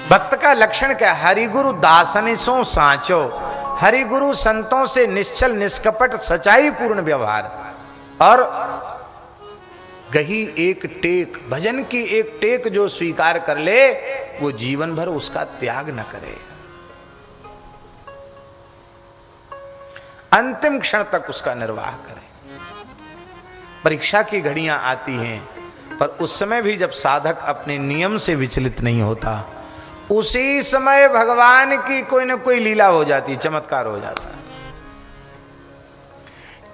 भक्त का लक्षण क्या? हरिगुरु दासनिसों सांचो, हरिगुरु संतों से निश्चल निष्कपट सच्चाई पूर्ण व्यवहार। और गही एक टेक, भजन की एक टेक जो स्वीकार कर ले वो जीवन भर उसका त्याग न करे, अंतिम क्षण तक उसका निर्वाह करे। परीक्षा की घड़ियां आती हैं, पर उस समय भी जब साधक अपने नियम से विचलित नहीं होता, उसी समय भगवान की कोई न कोई लीला हो जाती, चमत्कार हो जाता है।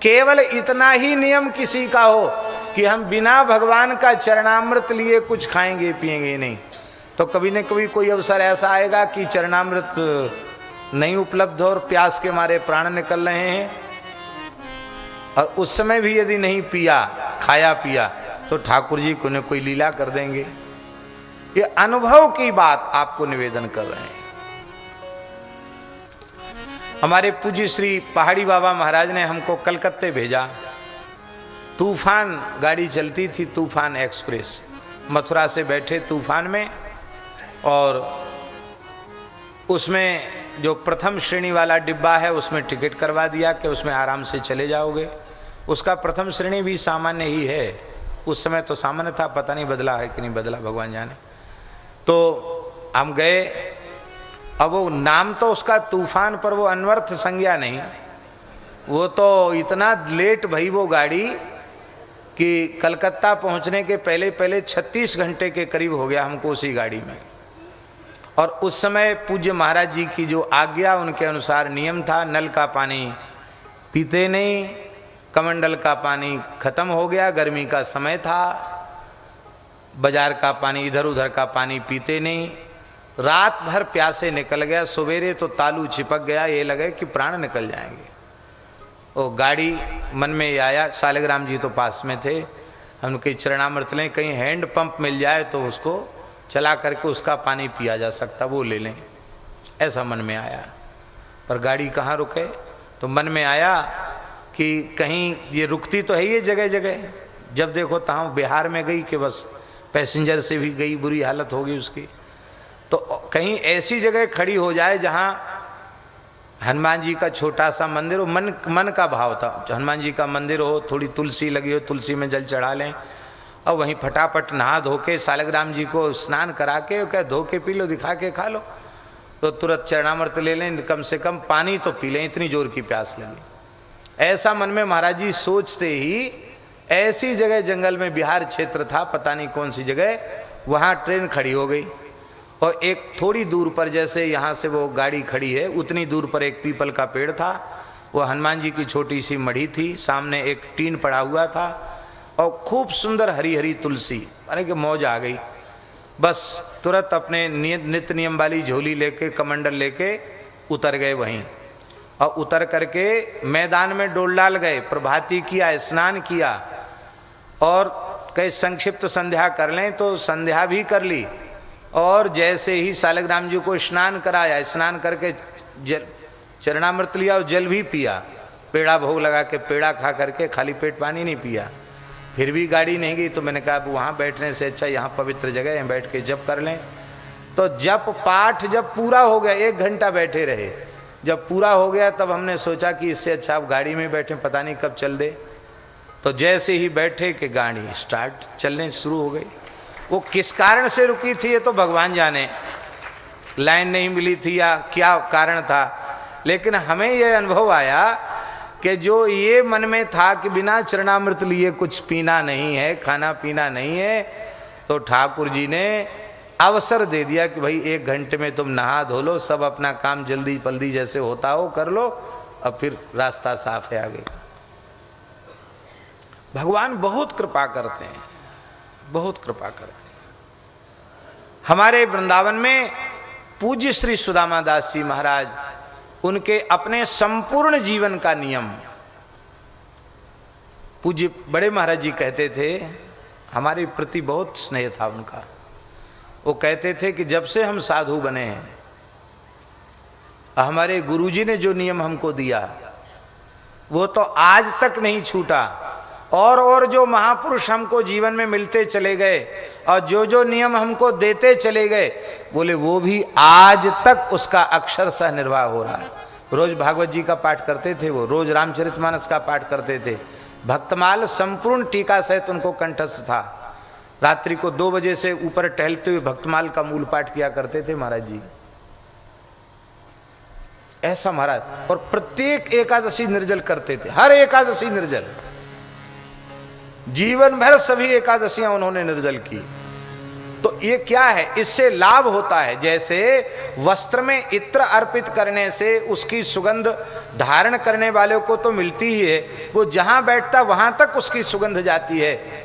केवल इतना ही नियम किसी का हो कि हम बिना भगवान का चरणामृत लिए कुछ खाएंगे पिएंगे नहीं, तो कभी न कभी कोई अवसर ऐसा आएगा कि चरणामृत नहीं उपलब्ध हो और प्यास के मारे प्राण निकल रहे हैं, और उस समय भी यदि नहीं पिया, खाया पिया, तो ठाकुर जी को न कोई लीला कर देंगे। ये अनुभव की बात आपको निवेदन कर रहे हैं। हमारे पूज्य श्री पहाड़ी बाबा महाराज ने हमको कलकत्ते भेजा। तूफान गाड़ी चलती थी, तूफान एक्सप्रेस। मथुरा से बैठे तूफान में, और उसमें जो प्रथम श्रेणी वाला डिब्बा है उसमें टिकट करवा दिया कि उसमें आराम से चले जाओगे। उसका प्रथम श्रेणी भी सामान्य ही है, उस समय तो सामान्य था, पता नहीं बदला है कि नहीं बदला, भगवान जाने। तो हम गए। अब वो नाम तो उसका तूफान, पर वो अनवर्थ संज्ञा नहीं, वो तो इतना लेट भई वो गाड़ी कि कलकत्ता पहुंचने के पहले पहले 36 घंटे के करीब हो गया हमको उसी गाड़ी में। और उस समय पूज्य महाराज जी की जो आज्ञा, उनके अनुसार नियम था, नल का पानी पीते नहीं, कमंडल का पानी खत्म हो गया, गर्मी का समय था, बाजार का पानी, इधर उधर का पानी पीते नहीं। रात भर प्यासे निकल गया, सवेरे तो तालू चिपक गया, ये लगे कि प्राण निकल जाएंगे। वो गाड़ी मन में आया, सालिग्राम जी तो पास में थे, हम कहीं चरणामृत लें, कहीं हैंड पंप मिल जाए तो उसको चला करके उसका पानी पिया जा सकता, वो ले लें, ऐसा मन में आया। पर गाड़ी कहाँ रुके, तो मन में आया कि कहीं ये रुकती तो है ये जगह जगह, जब देखो तहाँ बिहार में गई कि बस पैसेंजर से भी गई, बुरी हालत होगी उसकी। तो कहीं ऐसी जगह खड़ी हो जाए जहाँ हनुमान जी का छोटा सा मंदिर हो, मन का भाव था, हनुमान जी का मंदिर हो, थोड़ी तुलसी लगी हो, तुलसी में जल चढ़ा लें, और वहीं फटाफट नहा धो के सालिग्राम जी को स्नान करा के क्या धो के पी लो, दिखा के खा लो, तो तुरंत चरणामृत ले लें, कम से कम पानी तो पी लें, इतनी जोर की प्यास लगी। ऐसा मन में महाराज जी सोचते ही ऐसी जगह जंगल में, बिहार क्षेत्र था, पता नहीं कौन सी जगह, वहाँ ट्रेन खड़ी हो गई। और एक थोड़ी दूर पर, जैसे यहाँ से वो गाड़ी खड़ी है उतनी दूर पर एक पीपल का पेड़ था, वो हनुमान जी की छोटी सी मढ़ी थी, सामने एक टीन पड़ा हुआ था, और खूब सुंदर हरी हरी तुलसी, अरे कि मौज आ गई। बस तुरंत अपने नित्य नियम वाली झोली लेके, कमंडल लेके उतर गए वहीं, और उतर करके मैदान में डोल डाल गए, प्रभाती किया, स्नान किया, और कई संक्षिप्त संध्या कर लें तो संध्या भी कर ली। और जैसे ही सालिग्राम जी को स्नान कराया, स्नान करके जल चरणामृत लिया और जल भी पिया, पेड़ा भोग लगा के पेड़ा खा करके, खाली पेट पानी नहीं पिया, फिर भी गाड़ी नहीं गई। तो मैंने कहा अब वहाँ बैठने से अच्छा यहाँ पवित्र जगह है, बैठ के जप कर लें। तो जप पाठ जब पूरा हो गया, 1 घंटा बैठे रहे, जब पूरा हो गया तब हमने सोचा कि इससे अच्छा अब गाड़ी में बैठे, पता नहीं कब चल दे। तो जैसे ही बैठे कि गाड़ी स्टार्ट चलने शुरू हो गई। वो किस कारण से रुकी थी ये तो भगवान जाने, लाइन नहीं मिली थी या क्या कारण था, लेकिन हमें यह अनुभव आया कि जो ये मन में था कि बिना चरणामृत लिए कुछ पीना नहीं है, खाना पीना नहीं है, तो ठाकुर जी ने अवसर दे दिया कि भाई 1 घंटे में तुम नहा धो लो, सब अपना काम जल्दी पल्दी जैसे होता हो कर लो, अब फिर रास्ता साफ है आगे। भगवान बहुत कृपा करते हैं, बहुत कृपा करते हैं। हमारे वृंदावन में पूज्य श्री सुदामा दास जी महाराज, उनके अपने संपूर्ण जीवन का नियम, पूज्य बड़े महाराज जी कहते थे, हमारे प्रति बहुत स्नेह था उनका। वो कहते थे कि जब से हम साधु बने हैं, हमारे गुरुजी ने जो नियम हमको दिया वो तो आज तक नहीं छूटा, और जो महापुरुष हमको जीवन में मिलते चले गए और जो नियम हमको देते चले गए, बोले वो भी आज तक उसका अक्षरशः निर्वाह हो रहा है। रोज भागवत जी का पाठ करते थे, वो रोज रामचरितमानस का पाठ करते थे। भक्तमाल संपूर्ण टीका सहित उनको कंठस्थ था। रात्रि को 2 बजे से ऊपर टहलते हुए भक्तमाल का मूल पाठ किया करते थे महाराज जी। ऐसा महाराज, और प्रत्येक एकादशी निर्जल करते थे, हर एकादशी निर्जल, जीवन भर सभी एकादशियां उन्होंने निर्जल की। तो ये क्या है, इससे लाभ होता है। जैसे वस्त्र में इत्र अर्पित करने से उसकी सुगंध धारण करने वाले को तो मिलती ही है, वो जहां बैठता वहां तक उसकी सुगंध जाती है।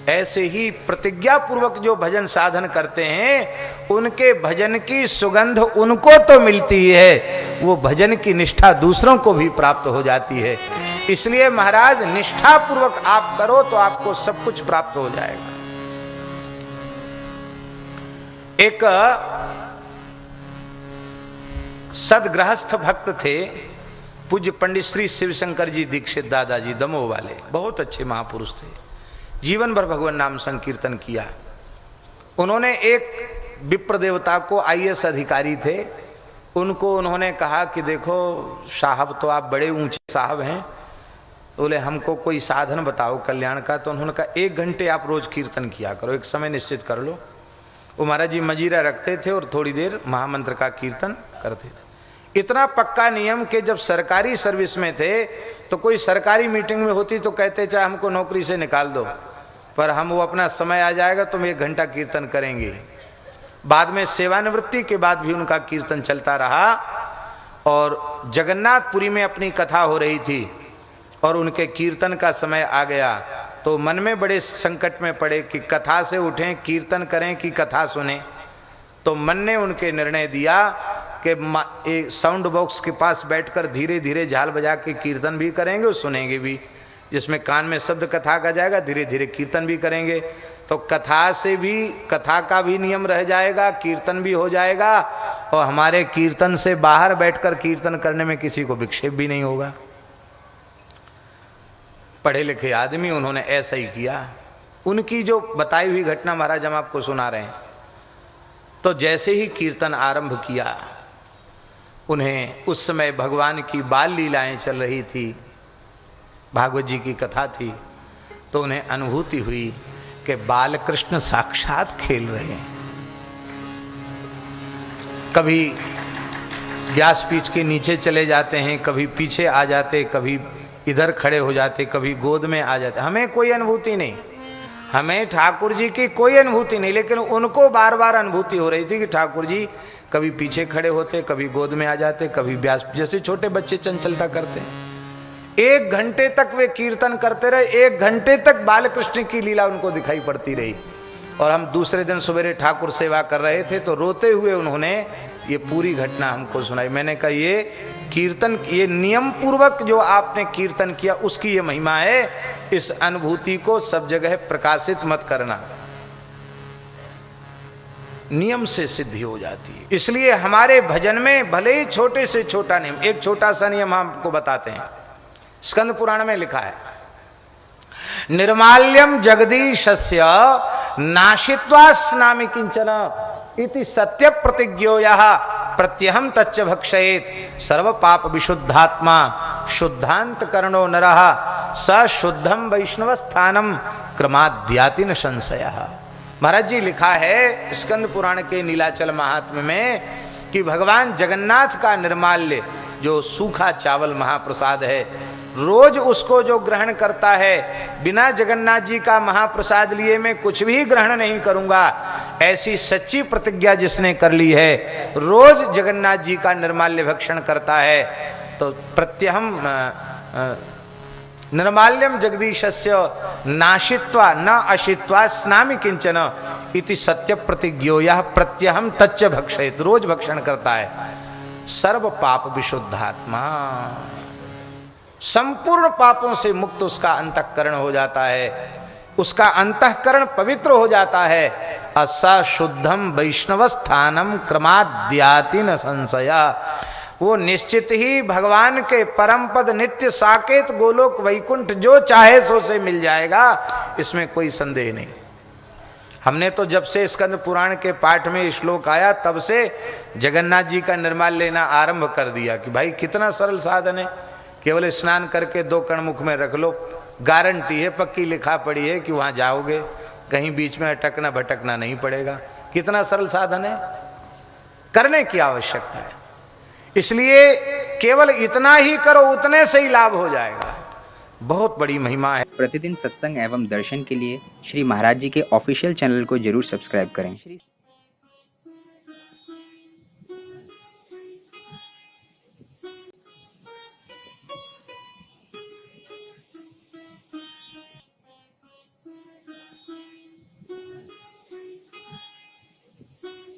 ऐसे ही प्रतिज्ञा पूर्वक जो भजन साधन करते हैं, उनके भजन की सुगंध उनको तो मिलती है, वो भजन की निष्ठा दूसरों को भी प्राप्त हो जाती है। इसलिए महाराज निष्ठा पूर्वक आप करो तो आपको सब कुछ प्राप्त हो जाएगा। एक सदगृहस्थ भक्त थे, पूज्य पंडित श्री शिवशंकर जी दीक्षित दादाजी दमोह वाले, बहुत अच्छे महापुरुष थे। जीवन भर भगवान नाम संकीर्तन किया। उन्होंने एक विप्र देवता को, आईएएस अधिकारी थे, उनको उन्होंने कहा कि देखो साहब, तो आप बड़े ऊंचे साहब हैं, बोले हमको कोई साधन बताओ कल्याण का। तो उन्होंने कहा 1 घंटे आप रोज कीर्तन किया करो, एक समय निश्चित कर लो। वो महाराज जी मजीरा रखते थे और थोड़ी देर महामंत्र का कीर्तन करते थे। इतना पक्का नियम कि जब सरकारी सर्विस में थे तो कोई सरकारी मीटिंग में होती तो कहते चाहे हमको नौकरी से निकाल दो, पर हम वो अपना समय आ जाएगा तो हम 1 घंटा कीर्तन करेंगे। बाद में सेवानिवृत्ति के बाद भी उनका कीर्तन चलता रहा। और जगन्नाथपुरी में अपनी कथा हो रही थी और उनके कीर्तन का समय आ गया, तो मन में बड़े संकट में पड़े कि कथा से उठें, कीर्तन करें कि कथा सुने। तो मन ने उनके निर्णय दिया कि साउंड बॉक्स के पास बैठकर धीरे धीरे झाल बजा के कीर्तन भी करेंगे और सुनेंगे भी, जिसमें कान में शब्द कथा का जाएगा, धीरे धीरे कीर्तन भी करेंगे। तो कथा से भी, कथा का भी नियम रह जाएगा, कीर्तन भी हो जाएगा, और हमारे कीर्तन से बाहर बैठकर कीर्तन करने में किसी को विक्षेप भी नहीं होगा। पढ़े लिखे आदमी, उन्होंने ऐसा ही किया। उनकी जो बताई हुई घटना महाराज हम आपको सुना रहे हैं। तो जैसे ही कीर्तन आरंभ किया, उन्हें उस समय भगवान की बाल लीलाएं चल रही थी, भागवत जी की कथा थी, तो उन्हें अनुभूति हुई कि बाल कृष्ण साक्षात खेल रहे हैं। कभी व्यासपीठ के नीचे चले जाते हैं, कभी पीछे आ जाते, कभी इधर खड़े हो जाते, कभी गोद में आ जाते। हमें कोई अनुभूति नहीं, हमें ठाकुर जी की कोई अनुभूति नहीं, लेकिन उनको बार बार अनुभूति हो रही थी कि ठाकुर जी कभी पीछे खड़े होते, कभी गोद में आ जाते, कभी व्यास, जैसे छोटे बच्चे चंचलता करते हैं। 1 घंटे तक वे कीर्तन करते रहे, 1 घंटे तक बालकृष्ण की लीला उनको दिखाई पड़ती रही। और हम दूसरे दिन सवेरे ठाकुर सेवा कर रहे थे तो रोते हुए उन्होंने ये पूरी घटना हमको सुनाई। मैंने कहा ये कीर्तन, ये नियम पूर्वक जो आपने कीर्तन किया उसकी ये महिमा है। इस अनुभूति को सब जगह प्रकाशित मत करना, नियम से सिद्धि हो जाती है। इसलिए हमारे भजन में भले ही छोटे से छोटा नियम, एक छोटा सा नियम हम आपको बताते हैं। स्कंद पुराण में लिखा है, निर्माल्यम जगदीशस्य नाशित्वा स्नामि किंचन इति सत्य प्रतिज्ञोयः प्रत्यहम तच्च भक्षयेत् सर्व पाप विशुद्धात्मा शुद्धांत कर्णो नरः स शुद्धम वैष्णव स्थानम क्रमाद्याति न संशयः। महाराज जी लिखा है स्कंद पुराण के नीलाचल महात्म्य में कि भगवान जगन्नाथ का निर्माल्य, जो सूखा चावल महाप्रसाद है, रोज उसको जो ग्रहण करता है, बिना जगन्नाथ जी का महाप्रसाद लिए मैं कुछ भी ग्रहण नहीं करूंगा, ऐसी सच्ची प्रतिज्ञा जिसने कर ली है, रोज जगन्नाथ जी का निर्माल्य भक्षण करता है, तो प्रत्यहम निर्माल्यम जगदीशस्य नाशित्वा न अशित्वा स्नामि किंचन इति सत्य प्रतिज्ञोयः प्रत्यहम तच्च भक्षयेत्, रोज भक्षण करता है। सर्व पाप विशुद्धात्मा, संपूर्ण पापों से मुक्त उसका अंतःकरण हो जाता है, उसका अंतःकरण पवित्र हो जाता है। असा शुद्धम वैष्णव स्थानम क्रमाद्याति न संशया, वो निश्चित ही भगवान के परम पद नित्य साकेत गोलोक वैकुंठ जो चाहे सो से मिल जाएगा, इसमें कोई संदेह नहीं। हमने तो जब से स्कंद पुराण के पाठ में श्लोक आया तब से जगन्नाथ जी का निर्माल लेना आरंभ कर दिया कि भाई कितना सरल साधन है, केवल स्नान करके 2 कण मुख में रख लो, गारंटी है, पक्की लिखा पड़ी है कि वहां जाओगे, कहीं बीच में अटकना भटकना नहीं पड़ेगा। कितना सरल साधन है, करने की आवश्यकता है। इसलिए केवल इतना ही करो, उतने से ही लाभ हो जाएगा। बहुत बड़ी महिमा है। प्रतिदिन सत्संग एवं दर्शन के लिए श्री महाराज जी के ऑफिशियल चैनल को जरूर सब्सक्राइब करें।